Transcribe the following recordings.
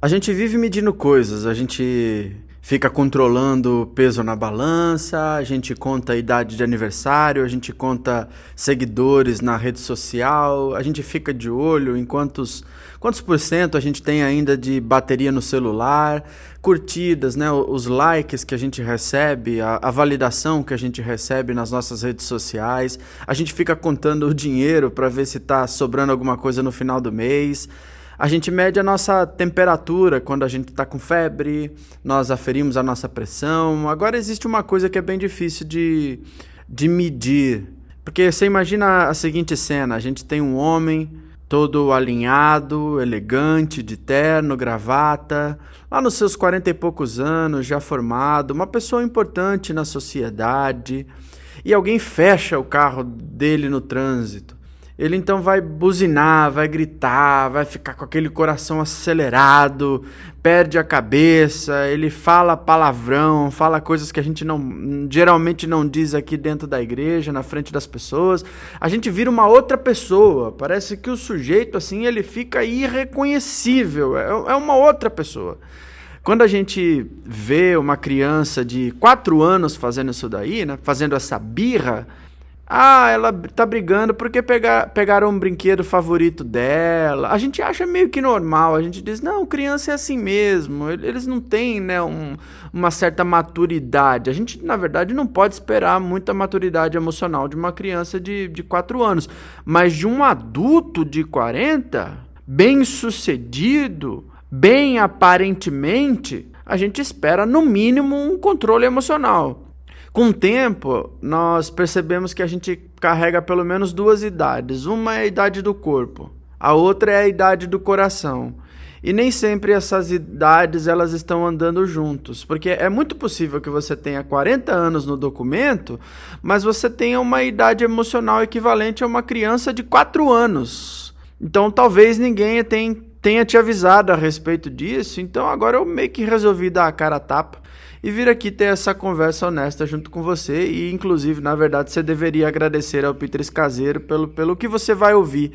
A gente vive medindo coisas, a gente fica controlando o peso na balança, a gente conta a idade de aniversário, a gente conta seguidores na rede social, a gente fica de olho em quantos por cento a gente tem ainda de bateria no celular, curtidas, né, os likes que a gente recebe, a validação que a gente recebe nas nossas redes sociais, a gente fica contando o dinheiro para ver se está sobrando alguma coisa no final do mês. A gente mede a nossa temperatura quando a gente está com febre, nós aferimos a nossa pressão. Agora existe uma coisa que é bem difícil de medir. Porque você imagina a seguinte cena, a gente tem um homem todo alinhado, elegante, de terno, gravata, lá nos seus 40 e poucos anos, já formado, uma pessoa importante na sociedade, e alguém fecha o carro dele no trânsito. Ele então vai buzinar, vai gritar, vai ficar com aquele coração acelerado, perde a cabeça, ele fala palavrão, fala coisas que a gente geralmente não diz aqui dentro da igreja, na frente das pessoas. A gente vira uma outra pessoa, parece que o sujeito assim ele fica irreconhecível, é uma outra pessoa. Quando a gente vê uma criança de 4 anos fazendo isso daí, né, fazendo essa birra, ela tá brigando porque pegaram um brinquedo favorito dela. A gente acha meio que normal, a gente diz, não, criança é assim mesmo, eles não têm, né, uma certa maturidade. A gente, na verdade, não pode esperar muita maturidade emocional de uma criança de 4 anos, mas de um adulto de 40, bem-sucedido, bem aparentemente, a gente espera, no mínimo, um controle emocional. Com o tempo, nós percebemos que a gente carrega pelo menos 2 idades. Uma é a idade do corpo, a outra é a idade do coração. E nem sempre essas idades elas estão andando juntos, porque é muito possível que você tenha 40 anos no documento, mas você tenha uma idade emocional equivalente a uma criança de 4 anos. Então talvez ninguém tenha te avisado a respeito disso, então agora eu meio que resolvi dar a cara a tapa e vir aqui ter essa conversa honesta junto com você. E inclusive, na verdade, você deveria agradecer ao Peter Escaseiro pelo que você vai ouvir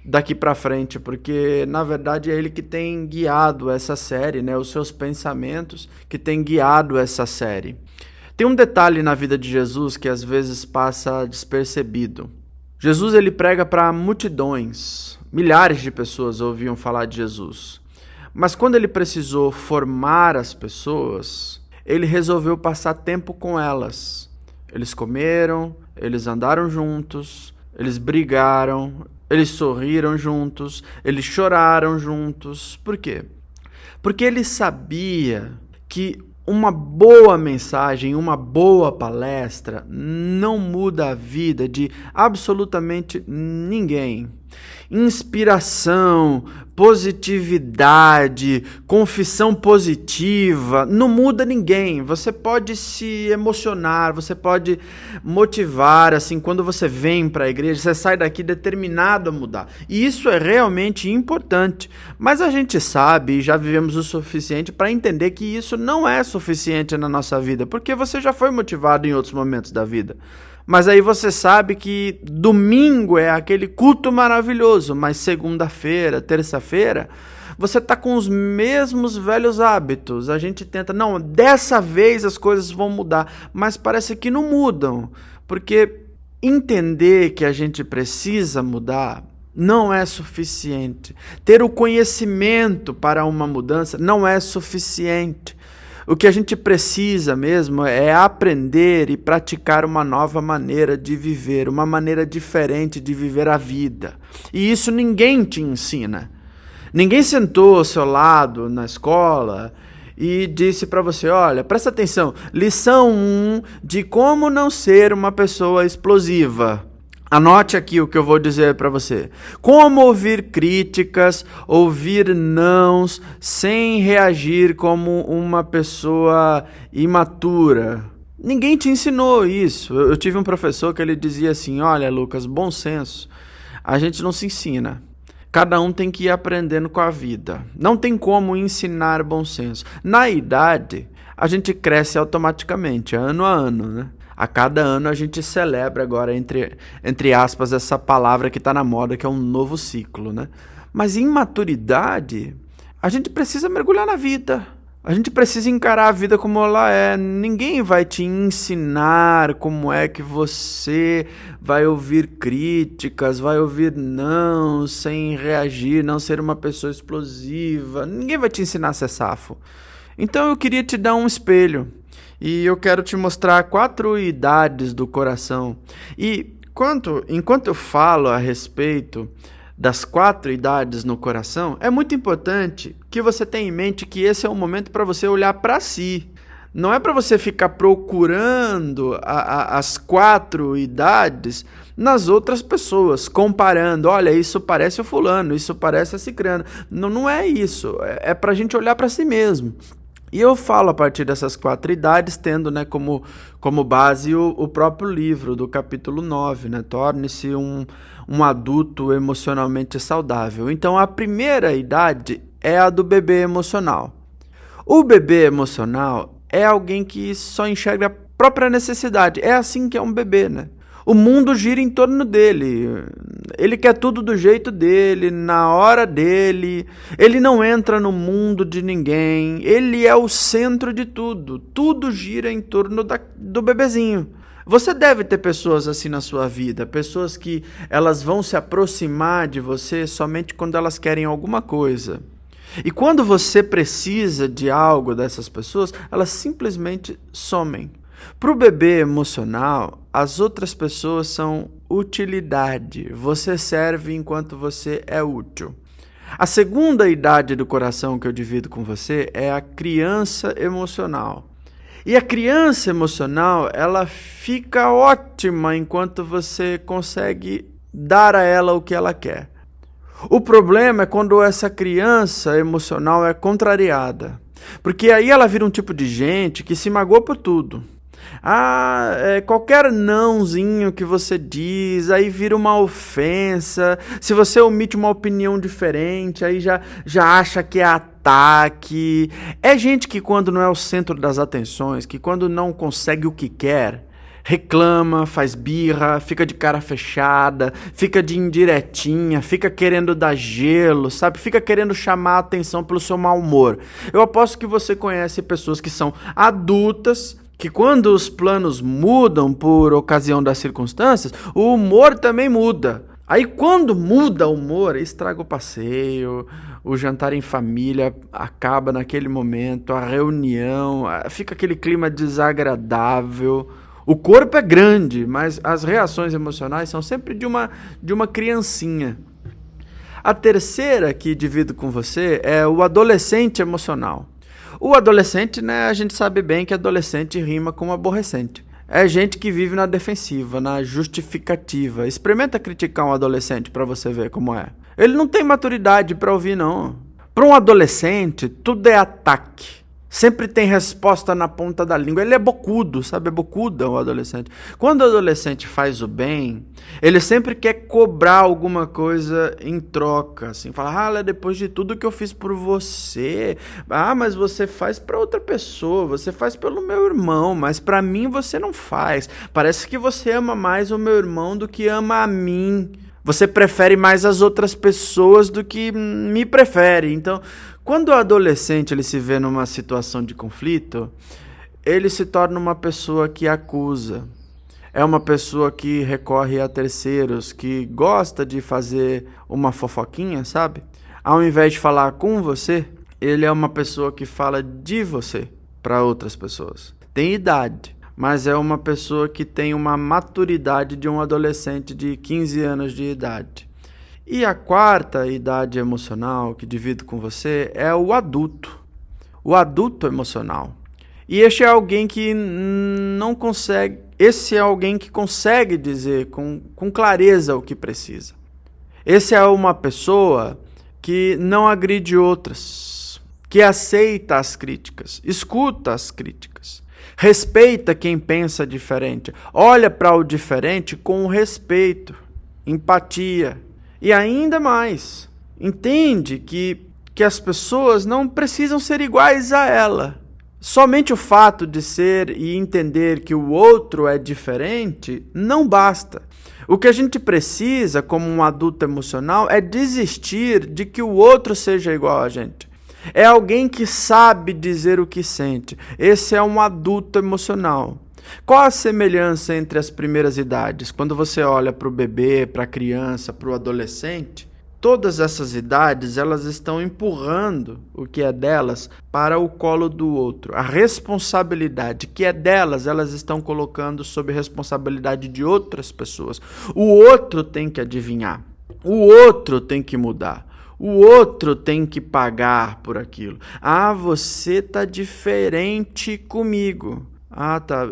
daqui pra frente, porque na verdade é ele que tem guiado essa série, né? Os seus pensamentos que tem guiado essa série. Tem um detalhe na vida de Jesus que às vezes passa despercebido. Jesus ele prega para multidões, milhares de pessoas ouviam falar de Jesus. Mas quando ele precisou formar as pessoas, ele resolveu passar tempo com elas. Eles comeram, eles andaram juntos, eles brigaram, eles sorriram juntos, eles choraram juntos. Por quê? Porque ele sabia que uma boa mensagem, uma boa palestra não muda a vida de absolutamente ninguém. Inspiração, positividade, confissão positiva, não muda ninguém. Você pode se emocionar, você pode motivar, assim, quando você vem para a igreja, você sai daqui determinado a mudar. E isso é realmente importante. Mas a gente sabe, e já vivemos o suficiente para entender que isso não é suficiente na nossa vida, porque você já foi motivado em outros momentos da vida. Mas aí você sabe que domingo é aquele culto maravilhoso, mas segunda-feira, terça-feira, você está com os mesmos velhos hábitos. A gente tenta, não, dessa vez as coisas vão mudar, mas parece que não mudam, porque entender que a gente precisa mudar não é suficiente. Ter o conhecimento para uma mudança não é suficiente. O que a gente precisa mesmo é aprender e praticar uma nova maneira de viver, uma maneira diferente de viver a vida. E isso ninguém te ensina. Ninguém sentou ao seu lado na escola e disse para você, olha, presta atenção, lição 1 de como não ser uma pessoa explosiva. Anote aqui o que eu vou dizer para você. Como ouvir críticas, ouvir nãos, sem reagir como uma pessoa imatura. Ninguém te ensinou isso. Eu tive um professor que ele dizia assim, olha, Lucas, bom senso, a gente não se ensina. Cada um tem que ir aprendendo com a vida. Não tem como ensinar bom senso. Na idade, a gente cresce automaticamente, ano a ano, né? A cada ano a gente celebra agora, entre aspas, essa palavra que está na moda, que é um novo ciclo, né? Mas em maturidade, A gente precisa mergulhar na vida. A gente precisa encarar a vida como ela é. Ninguém vai te ensinar como é que você vai ouvir críticas, vai ouvir não, sem reagir, não ser uma pessoa explosiva. Ninguém vai te ensinar a ser safo. Então eu queria te dar um espelho. E eu quero te mostrar 4 idades do coração. E enquanto eu falo a respeito das 4 idades no coração, é muito importante que você tenha em mente que esse é o momento para você olhar para si. Não é para você ficar procurando as 4 idades nas outras pessoas, comparando, olha, isso parece o fulano, isso parece a cicrano. Não, não é isso, é para a gente olhar para si mesmo. E eu falo a partir dessas 4 idades, tendo, né, como base o próprio livro do capítulo 9, né? Torne-se um adulto emocionalmente saudável. Então, a primeira idade é a do bebê emocional. O bebê emocional é alguém que só enxerga a própria necessidade. É assim que é um bebê, né? O mundo gira em torno dele. Ele quer tudo do jeito dele, na hora dele. Ele não entra no mundo de ninguém. Ele é o centro de tudo. Tudo gira em torno do bebezinho. Você deve ter pessoas assim na sua vida, pessoas que elas vão se aproximar de você somente quando elas querem alguma coisa. E quando você precisa de algo dessas pessoas, elas simplesmente somem. Para o bebê emocional, as outras pessoas são utilidade. Você serve enquanto você é útil. A segunda idade do coração que eu divido com você é a criança emocional. E a criança emocional, ela fica ótima enquanto você consegue dar a ela o que ela quer. O problema é quando essa criança emocional é contrariada. Porque aí ela vira um tipo de gente que se magoa por tudo. Qualquer nãozinho que você diz, aí vira uma ofensa. Se você omite uma opinião diferente, aí já acha que é ataque. É gente que quando não é o centro das atenções, que quando não consegue o que quer, reclama, faz birra, fica de cara fechada, fica de indiretinha, fica querendo dar gelo, sabe? Fica querendo chamar a atenção pelo seu mau humor. Eu aposto que você conhece pessoas que são adultas, que quando os planos mudam por ocasião das circunstâncias, o humor também muda. Aí quando muda o humor, estraga o passeio, o jantar em família acaba naquele momento, a reunião, fica aquele clima desagradável. O corpo é grande, mas as reações emocionais são sempre de uma criancinha. A terceira que divido com você é o adolescente emocional. O adolescente, né, a gente sabe bem que adolescente rima com aborrecente. É gente que vive na defensiva, na justificativa. Experimenta criticar um adolescente para você ver como é. Ele não tem maturidade para ouvir, não. Para um adolescente, tudo é ataque. Sempre tem resposta na ponta da língua. Ele é bocudo, sabe? É bocuda o adolescente. Quando o adolescente faz o bem, ele sempre quer cobrar alguma coisa em troca. Assim, fala, depois de tudo que eu fiz por você, mas você faz para outra pessoa, você faz pelo meu irmão, mas para mim você não faz. Parece que você ama mais o meu irmão do que ama a mim. Você prefere mais as outras pessoas do que me prefere. Então, quando o adolescente ele se vê numa situação de conflito, ele se torna uma pessoa que acusa. É uma pessoa que recorre a terceiros, que gosta de fazer uma fofoquinha, sabe? Ao invés de falar com você, ele é uma pessoa que fala de você para outras pessoas. Tem idade, mas é uma pessoa que tem uma maturidade de um adolescente de 15 anos de idade. E a quarta idade emocional que divido com você é o adulto emocional. E este é alguém que não consegue, esse é alguém que consegue dizer com clareza o que precisa. Esse é uma pessoa que não agride outras, que aceita as críticas, escuta as críticas. Respeita quem pensa diferente. Olha para o diferente com respeito, empatia. E ainda mais, entende que as pessoas não precisam ser iguais a ela. Somente o fato de ser e entender que o outro é diferente não basta. O que a gente precisa, como um adulto emocional, é desistir de que o outro seja igual a gente. É alguém que sabe dizer o que sente. Esse é um adulto emocional. Qual a semelhança entre as primeiras idades? Quando você olha para o bebê, para a criança, para o adolescente, todas essas idades, elas estão empurrando o que é delas para o colo do outro. A responsabilidade que é delas, elas estão colocando sob responsabilidade de outras pessoas. O outro tem que adivinhar. O outro tem que mudar. O outro tem que pagar por aquilo. Ah, você tá diferente comigo. Ah, tá.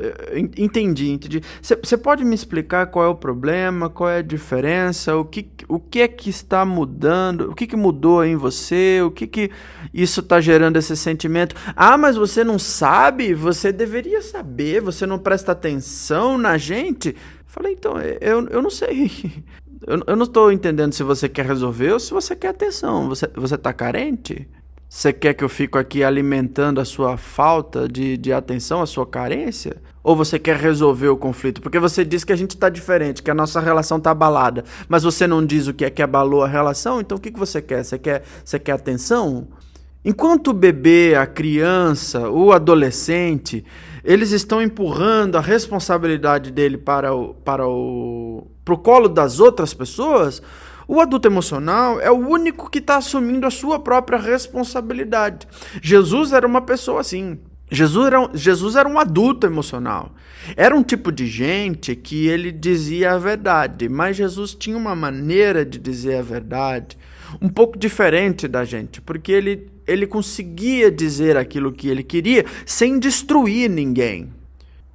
Entendi. Você pode me explicar qual é o problema, qual é a diferença, o que é que está mudando, o que mudou em você, o que isso está gerando esse sentimento? Ah, mas você não sabe? Você deveria saber, você não presta atenção na gente? Falei, então, eu não sei. Eu não estou entendendo se você quer resolver ou se você quer atenção. Você está carente? Você quer que eu fique aqui alimentando a sua falta de atenção, a sua carência? Ou você quer resolver o conflito? Porque você diz que a gente está diferente, que a nossa relação está abalada, mas você não diz o que é que abalou a relação, então o que você quer? Você quer atenção? Enquanto o bebê, a criança, o adolescente, eles estão empurrando a responsabilidade dele para o colo das outras pessoas, o adulto emocional é o único que está assumindo a sua própria responsabilidade. Jesus era uma pessoa assim. Jesus era um adulto emocional. Era um tipo de gente que ele dizia a verdade, mas Jesus tinha uma maneira de dizer a verdade um pouco diferente da gente, porque ele conseguia dizer aquilo que ele queria sem destruir ninguém.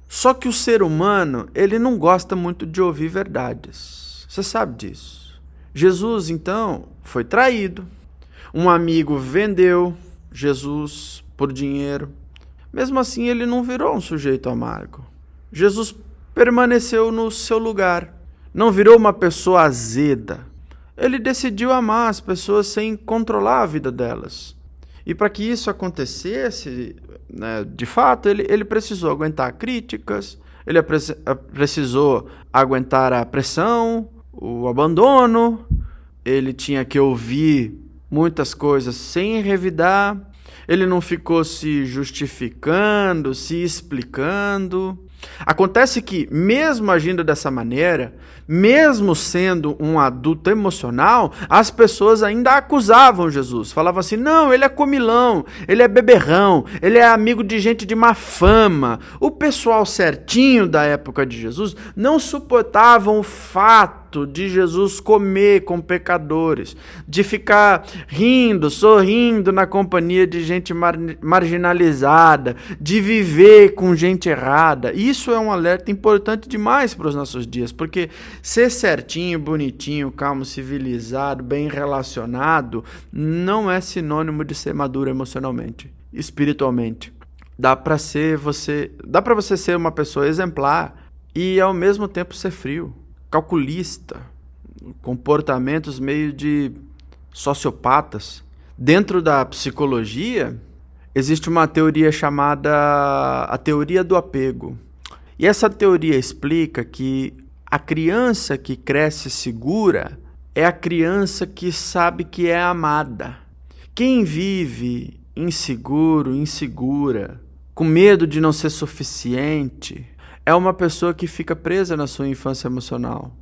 Só que o ser humano, ele não gosta muito de ouvir verdades. Você sabe disso. Jesus, então, foi traído. Um amigo vendeu Jesus por dinheiro. Mesmo assim, ele não virou um sujeito amargo. Jesus permaneceu no seu lugar. Não virou uma pessoa azeda. Ele decidiu amar as pessoas sem controlar a vida delas. E para que isso acontecesse, né, de fato, ele precisou aguentar críticas, ele precisou aguentar a pressão, o abandono, ele tinha que ouvir muitas coisas sem revidar, ele não ficou se justificando, se explicando. Acontece que, mesmo agindo dessa maneira, mesmo sendo um adulto emocional, as pessoas ainda acusavam Jesus. Falavam assim, não, ele é comilão, ele é beberrão, ele é amigo de gente de má fama. O pessoal certinho da época de Jesus não suportavam o fato de Jesus comer com pecadores, de ficar rindo, sorrindo na companhia de gente marginalizada, de viver com gente errada. Isso é um alerta importante demais para os nossos dias, porque ser certinho, bonitinho, calmo, civilizado, bem relacionado, não é sinônimo de ser maduro emocionalmente, espiritualmente. Dá para você ser uma pessoa exemplar e ao mesmo tempo ser frio, calculista, comportamentos meio de sociopatas. Dentro da psicologia, existe uma teoria chamada a teoria do apego. E essa teoria explica que a criança que cresce segura é a criança que sabe que é amada. Quem vive inseguro, insegura, com medo de não ser suficiente, é uma pessoa que fica presa na sua infância emocional.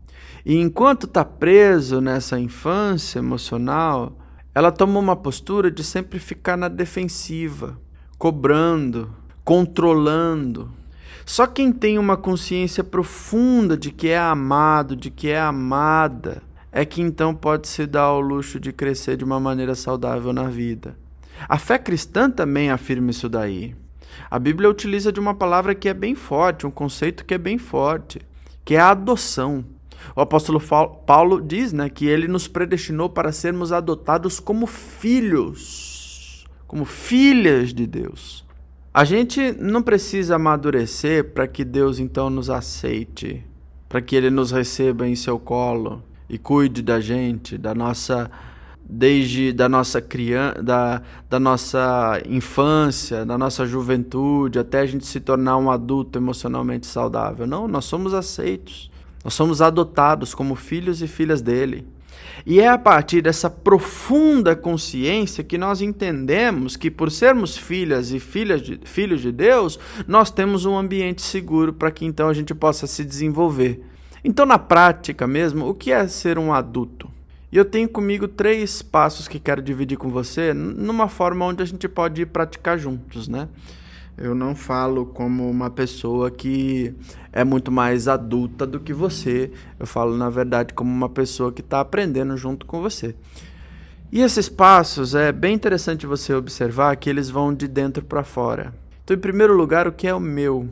E enquanto está preso nessa infância emocional, ela toma uma postura de sempre ficar na defensiva, cobrando, controlando. Só quem tem uma consciência profunda de que é amado, de que é amada, é que então pode se dar ao luxo de crescer de uma maneira saudável na vida. A fé cristã também afirma isso daí. A Bíblia utiliza de uma palavra que é bem forte, um conceito que é bem forte, que é a adoção. O apóstolo Paulo diz, né, que ele nos predestinou para sermos adotados como filhos, como filhas de Deus. A gente não precisa amadurecer para que Deus então nos aceite, para que Ele nos receba em seu colo e cuide da gente, desde da nossa criança, da nossa infância, da nossa juventude, até a gente se tornar um adulto emocionalmente saudável. Não, nós somos aceitos, nós somos adotados como filhos e filhas dele. E é a partir dessa profunda consciência que nós entendemos que, por sermos filhas e filhos de Deus, nós temos um ambiente seguro para que então a gente possa se desenvolver. Então, na prática mesmo, o que é ser um adulto? E eu tenho comigo 3 passos que quero dividir com você, numa forma onde a gente pode praticar juntos, né? Eu não falo como uma pessoa que é muito mais adulta do que você. Eu falo, na verdade, como uma pessoa que está aprendendo junto com você. E esses passos, é bem interessante você observar que eles vão de dentro para fora. Então, em primeiro lugar, o que é o meu?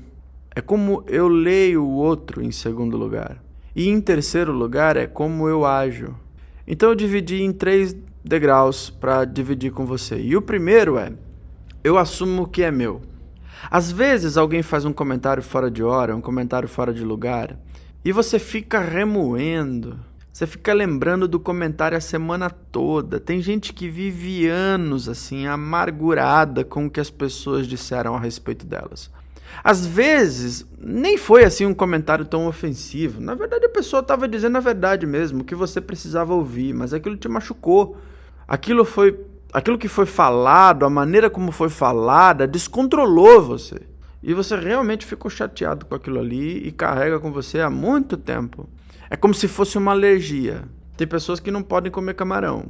É como eu leio o outro, em segundo lugar. E em terceiro lugar, é como eu ajo. Então, eu dividi em 3 degraus para dividir com você. E o primeiro é, eu assumo o que é meu. Às vezes alguém faz um comentário fora de hora, um comentário fora de lugar, e você fica remoendo, você fica lembrando do comentário a semana toda. Tem gente que vive anos assim, amargurada com o que as pessoas disseram a respeito delas. Às vezes, nem foi assim um comentário tão ofensivo. Na verdade, a pessoa estava dizendo a verdade mesmo, o que você precisava ouvir, mas aquilo te machucou. Aquilo que foi falado, a maneira como foi falada, descontrolou você. E você realmente ficou chateado com aquilo ali e carrega com você há muito tempo. É como se fosse uma alergia. Tem pessoas que não podem comer camarão.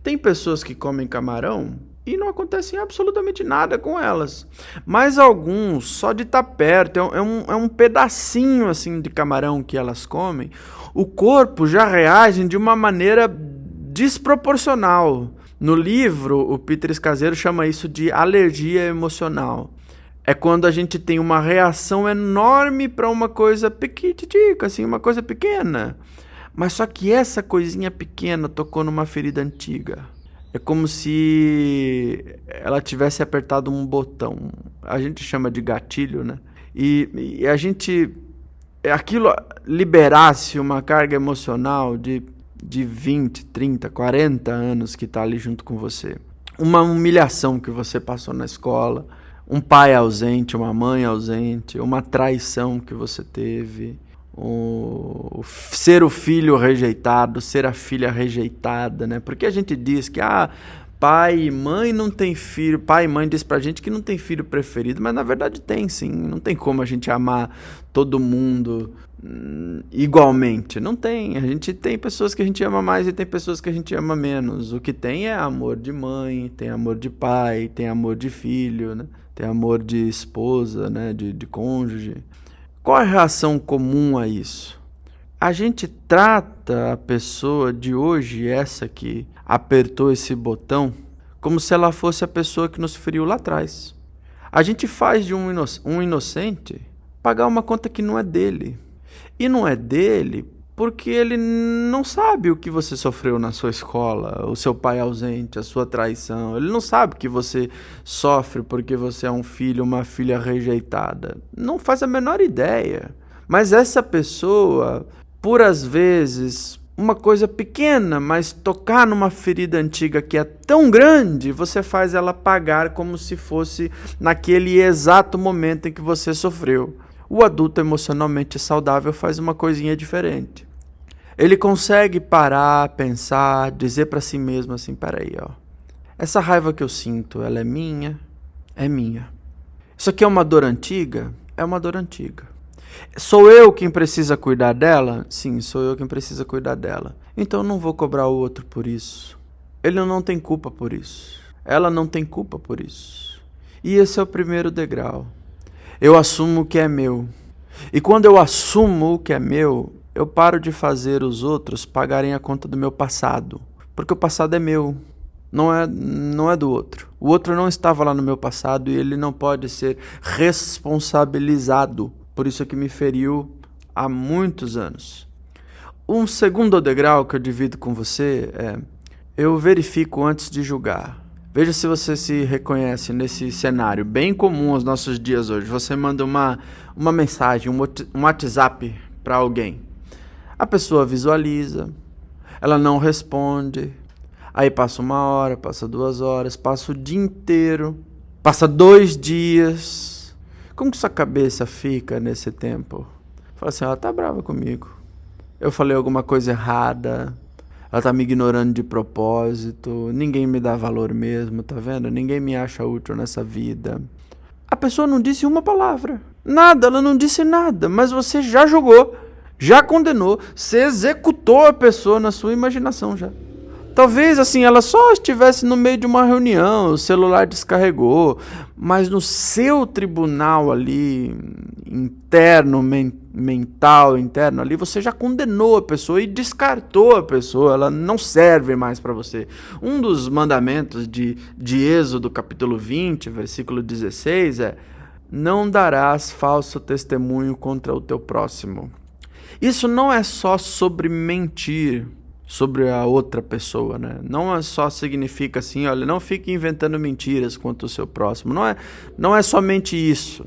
Tem pessoas que comem camarão e não acontece absolutamente nada com elas. Mas alguns, só de estar perto, é um pedacinho assim de camarão que elas comem, o corpo já reage de uma maneira desproporcional. No livro, o Peter Scazzero chama isso de alergia emocional. É quando a gente tem uma reação enorme para uma coisa pequitica, assim, uma coisa pequena. Mas só que essa coisinha pequena tocou numa ferida antiga. É como se ela tivesse apertado um botão. A gente chama de gatilho, né? E a gente... Aquilo liberasse uma carga emocional de 20, 30, 40 anos que está ali junto com você. Uma humilhação que você passou na escola, um pai ausente, uma mãe ausente, uma traição que você teve, ser o filho rejeitado, ser a filha rejeitada, né? Porque a gente diz que pai e mãe não tem filho, pai e mãe diz pra gente que não tem filho preferido, mas na verdade tem sim, não tem como a gente amar todo mundo igualmente, não tem, a gente tem pessoas que a gente ama mais e tem pessoas que a gente ama menos, o que tem é amor de mãe, tem amor de pai, tem amor de filho, né? Tem amor de esposa, né? de cônjuge. Qual é a reação comum a isso? A gente trata a pessoa de hoje, essa que apertou esse botão, como se ela fosse a pessoa que nos feriu lá atrás. A gente faz de um inocente pagar uma conta que não é dele. E não é dele porque ele não sabe o que você sofreu na sua escola, o seu pai ausente, a sua traição. Ele não sabe que você sofre porque você é um filho, uma filha rejeitada. Não faz a menor ideia. Mas essa pessoa, por às vezes, uma coisa pequena, mas tocar numa ferida antiga que é tão grande, você faz ela pagar como se fosse naquele exato momento em que você sofreu. O adulto emocionalmente saudável faz uma coisinha diferente. Ele consegue parar, pensar, dizer para si mesmo assim, peraí, ó, essa raiva que eu sinto, ela é minha? É minha. Isso aqui é uma dor antiga? É uma dor antiga. Sou eu quem precisa cuidar dela? Sim, sou eu quem precisa cuidar dela. Então eu não vou cobrar o outro por isso. Ele não tem culpa por isso. Ela não tem culpa por isso. E esse é o primeiro degrau. Eu assumo o que é meu. E quando eu assumo o que é meu, eu paro de fazer os outros pagarem a conta do meu passado. Porque o passado é meu, não é do outro. O outro não estava lá no meu passado e ele não pode ser responsabilizado. Por isso que me feriu há muitos anos. Um segundo degrau que eu divido com você é: eu verifico antes de julgar. Veja se você se reconhece nesse cenário bem comum aos nossos dias hoje. Você manda uma mensagem, um WhatsApp para alguém. A pessoa visualiza, ela não responde. Aí passa 1 hora, passa 2 horas, passa o dia inteiro, passa 2 dias. Como que sua cabeça fica nesse tempo? Fala assim, ela tá brava comigo. Eu falei alguma coisa errada. ela tá me ignorando de propósito, ninguém me dá valor mesmo, tá vendo? Ninguém me acha útil nessa vida. A pessoa não disse uma palavra, nada, ela não disse nada, mas você já julgou, já condenou, você executou a pessoa na sua imaginação já. Talvez assim ela só estivesse no meio de uma reunião, o celular descarregou, mas no seu tribunal ali interno, mental interno ali, você já condenou a pessoa e descartou a pessoa, ela não serve mais para você. Um dos mandamentos de Êxodo capítulo 20, versículo 16 é: não darás falso testemunho contra o teu próximo. Isso não é só sobre mentir sobre a outra pessoa, né? Não é só significa assim, olha, não fique inventando mentiras contra o seu próximo. Não é somente isso.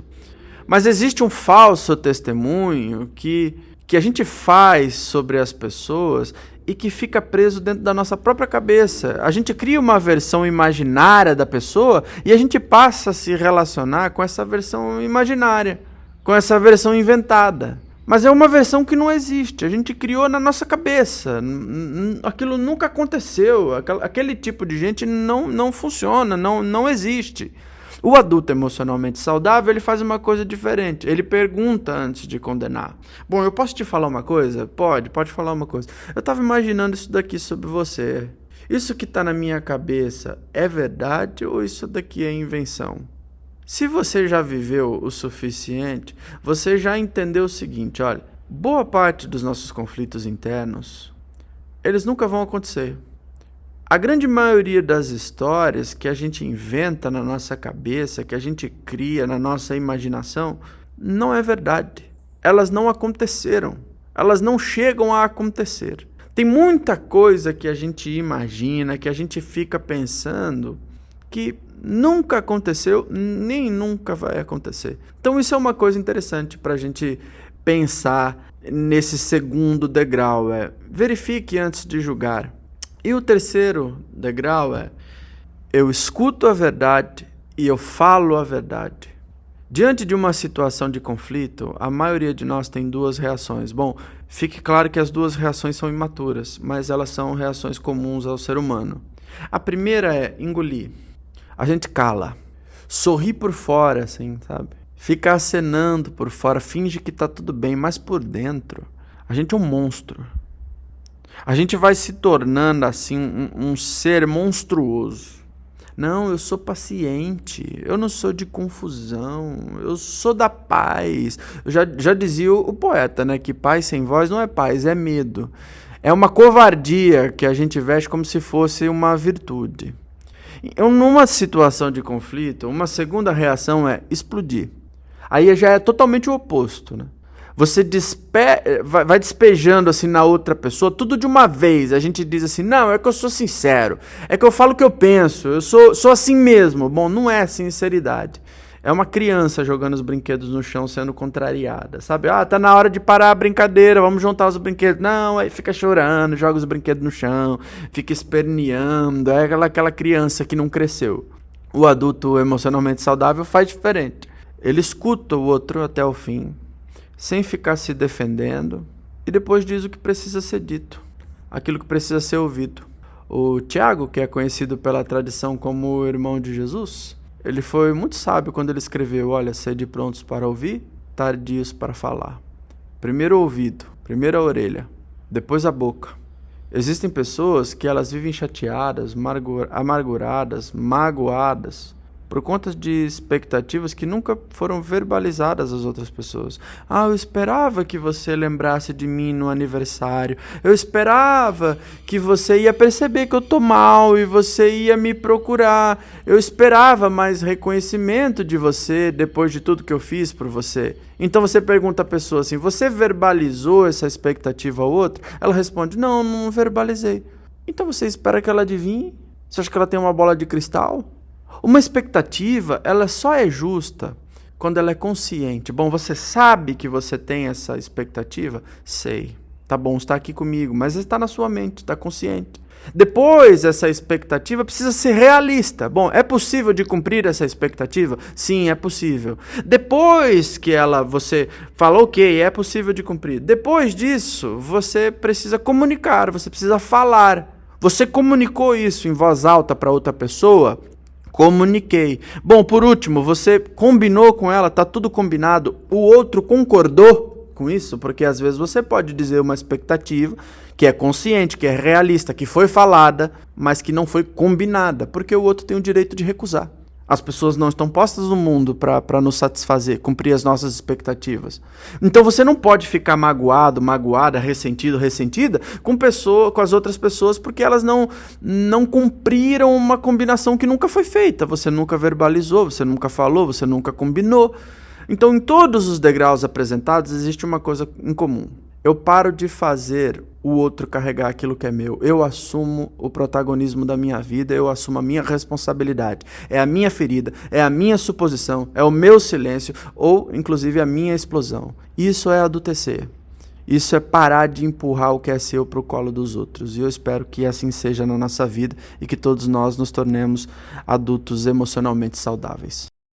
Mas existe um falso testemunho que a gente faz sobre as pessoas e que fica preso dentro da nossa própria cabeça. A gente cria uma versão imaginária da pessoa e a gente passa a se relacionar com essa versão imaginária, com essa versão inventada. Mas é uma versão que não existe, a gente criou na nossa cabeça, aquilo nunca aconteceu, aquele tipo de gente não funciona, não existe. O adulto emocionalmente saudável, ele faz uma coisa diferente, ele pergunta antes de condenar. Bom, eu posso te falar uma coisa? Pode falar uma coisa. Eu estava imaginando isso daqui sobre você. Isso que está na minha cabeça é verdade ou isso daqui é invenção? Se você já viveu o suficiente, você já entendeu o seguinte, olha, boa parte dos nossos conflitos internos, eles nunca vão acontecer. A grande maioria das histórias que a gente inventa na nossa cabeça, que a gente cria na nossa imaginação, não é verdade. Elas não aconteceram. Elas não chegam a acontecer. Tem muita coisa que a gente imagina, que a gente fica pensando, que nunca aconteceu, nem nunca vai acontecer. Então isso é uma coisa interessante para a gente pensar nesse segundo degrau, verifique antes de julgar. E o terceiro degrau é: eu escuto a verdade e eu falo a verdade. Diante de uma situação de conflito, a maioria de nós tem duas reações. Bom, fique claro que as duas reações são imaturas, mas elas são reações comuns ao ser humano. A primeira é engolir. A gente cala, sorri por fora, assim, sabe? Fica acenando por fora, finge que tá tudo bem, mas por dentro, a gente é um monstro. A gente vai se tornando, assim, um ser monstruoso. Não, eu sou paciente, eu não sou de confusão, eu sou da paz. Já dizia o poeta, né, que paz sem voz não é paz, é medo. É uma covardia que a gente veste como se fosse uma virtude. Numa situação de conflito, uma segunda reação é explodir. Aí já é totalmente o oposto, né? Você vai despejando assim na outra pessoa, tudo de uma vez. A gente diz assim, não, é que eu sou sincero, é que eu falo o que eu penso, eu sou assim mesmo. Bom, não é sinceridade. É uma criança jogando os brinquedos no chão sendo contrariada, sabe? Ah, tá na hora de parar a brincadeira, vamos juntar os brinquedos. Não, aí fica chorando, joga os brinquedos no chão, fica esperneando. É aquela criança que não cresceu. O adulto emocionalmente saudável faz diferente. Ele escuta o outro até o fim, sem ficar se defendendo, e depois diz o que precisa ser dito, aquilo que precisa ser ouvido. O Tiago, que é conhecido pela tradição como o irmão de Jesus, ele foi muito sábio quando ele escreveu, olha, sede prontos para ouvir, tardios para falar. Primeiro o ouvido, primeiro a orelha, depois a boca. Existem pessoas que elas vivem chateadas, amarguradas, magoadas, por conta de expectativas que nunca foram verbalizadas às outras pessoas. Ah, eu esperava que você lembrasse de mim no aniversário. Eu esperava que você ia perceber que eu tô mal e você ia me procurar. Eu esperava mais reconhecimento de você depois de tudo que eu fiz por você. Então você pergunta à pessoa assim, você verbalizou essa expectativa ao outro? Ela responde, não verbalizei. Então você espera que ela adivinhe? Você acha que ela tem uma bola de cristal? Uma expectativa, ela só é justa quando ela é consciente. Bom, você sabe que você tem essa expectativa? Sei. Tá bom, está aqui comigo, mas está na sua mente, está consciente. Depois, essa expectativa precisa ser realista. Bom, é possível de cumprir essa expectativa? Sim, é possível. Depois que você falou, ok, é possível de cumprir. Depois disso, você precisa comunicar, você precisa falar. Você comunicou isso em voz alta para outra pessoa? Comuniquei. Bom, por último, você combinou com ela, tá tudo combinado, o outro concordou com isso? Porque às vezes você pode dizer uma expectativa que é consciente, que é realista, que foi falada, mas que não foi combinada, porque o outro tem o direito de recusar. As pessoas não estão postas no mundo para nos satisfazer, cumprir as nossas expectativas. Então você não pode ficar magoado, magoada, ressentido, ressentida com as outras pessoas porque elas não cumpriram uma combinação que nunca foi feita. Você nunca verbalizou, você nunca falou, você nunca combinou. Então, em todos os degraus apresentados, existe uma coisa em comum. Eu paro de fazer o outro carregar aquilo que é meu. Eu assumo o protagonismo da minha vida, eu assumo a minha responsabilidade. É a minha ferida, é a minha suposição, é o meu silêncio ou, inclusive, a minha explosão. Isso é adultecer. Isso é parar de empurrar o que é seu para o colo dos outros. E eu espero que assim seja na nossa vida e que todos nós nos tornemos adultos emocionalmente saudáveis.